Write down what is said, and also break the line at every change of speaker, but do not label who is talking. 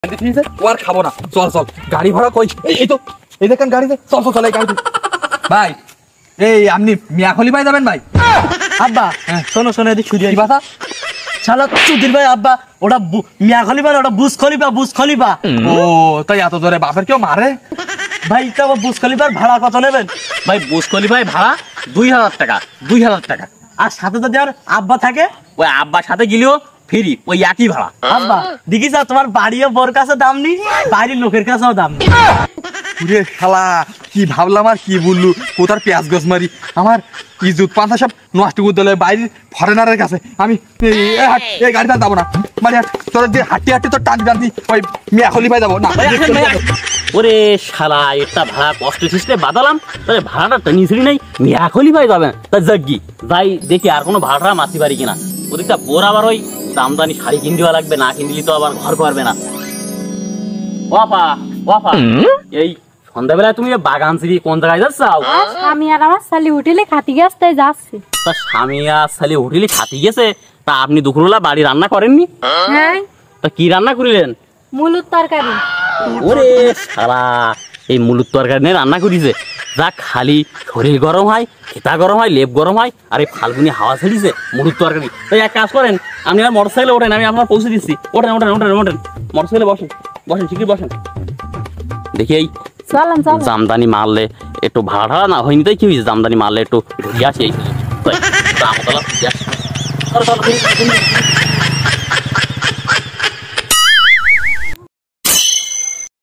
আর খাবো না, চল চল। গাড়ি ভাড়া কই? এই তো এই দেখেন গাড়িতে, চল চল চল এই গাড়িতে। ভাই এই আপনি মিয়াখলি ভাই যাবেন ভাই?
আব্বা শোনো শোনো, এদিক শুধু
কি কথা?
শালা চুদির ভাই আব্বা, ওটা মিয়া খলিফা না, ওটা বুজ খলিফা, বুজ খলিফা।
ও তাই এত জোরে বাপের কেউ মারে?
ভাই তো বুজ খলিফার ভাড়া কত নেবেন?
ভাই বুজ খলিফায় ভাড়া 2000 টাকা, 2000 টাকা।
আর সাথে যদি আর আব্বা থাকে,
ওই আব্বার সাথে গেলেও ফ্রি, ওই একই ভাড়া।
আব্বা দেখিস তোমার বাড়িও বোর কাছে দাম নেই, বাড়ির লোকের কাছেও দাম নেই।
পুরে শালা কি ভাবলাম আর কি বললু, কোথার পেঁয়াজ গছ মারি আমার ইজুত পান্তা সব নষ্ট করে দিলে বাইরের ফরেনারের কাছে। আমি এই গাড়িটা যাবো না, মানে তোর যে হাঁটি হাঁটি তোর টানি টানি ওই মিয়াখলি ভাই যাবো না।
ওরে শালা, এটা ভাড়া কষ্ট সিস্টেম বাদালাম, তাহলে ভাড়াটা টেনিসই নাই, মিয়া খলিফায় যাবেন। তা জাগি যাই দেখি আর কোনো ভাড়া মাতি পারি কিনা। ওদিকটা বোর আবার ওই দামদানি শাড়ি কিন দেওয়া লাগবে, না কিন দিলে তো আবার ঘর পারবে না। ওয়াফা ওয়াফা, এই সন্ধ্যাবেলায় তুমি বাগান ছিড়ি কোন জায়গায় যাচ্ছ?
আমি আর আমার শালি হোটেলে খাতি গেছে যাচ্ছি।
তা স্বামী আর শালি হোটেলে খাতি গেছে, তা আপনি দুপুরবেলা বাড়ি রান্না করেননি?
হ্যাঁ,
তা কি রান্না করিলেন?
মুলুর তরকারি।
ওরে শালা, এই মুলুর তরকারি নিয়ে রান্না করিছে, যা খালি শরীর গরম হয়, খেতা গরম হয়, লেপ গরম হয়, আর এই ফাল্গুনি হাওয়া ছেড়িছে মুলুর তরকারি। তাই এক কাজ করেন, আপনি আর মোটর সাইকেলে ওঠেন, আমি আপনার পৌঁছে দিচ্ছি। ওঠেন ওঠেন ওঠেন ওঠেন, মোটর সাইকেলে বসেন বসেন, ঠিকই বসেন। দেখি এই
চলেন চলেন।
জামদানি মারলে একটু ভাড়া না হয়নি, তাই কি হয়েছে? জামদানি মারলে একটু ঘুরিয়ে আসি, এই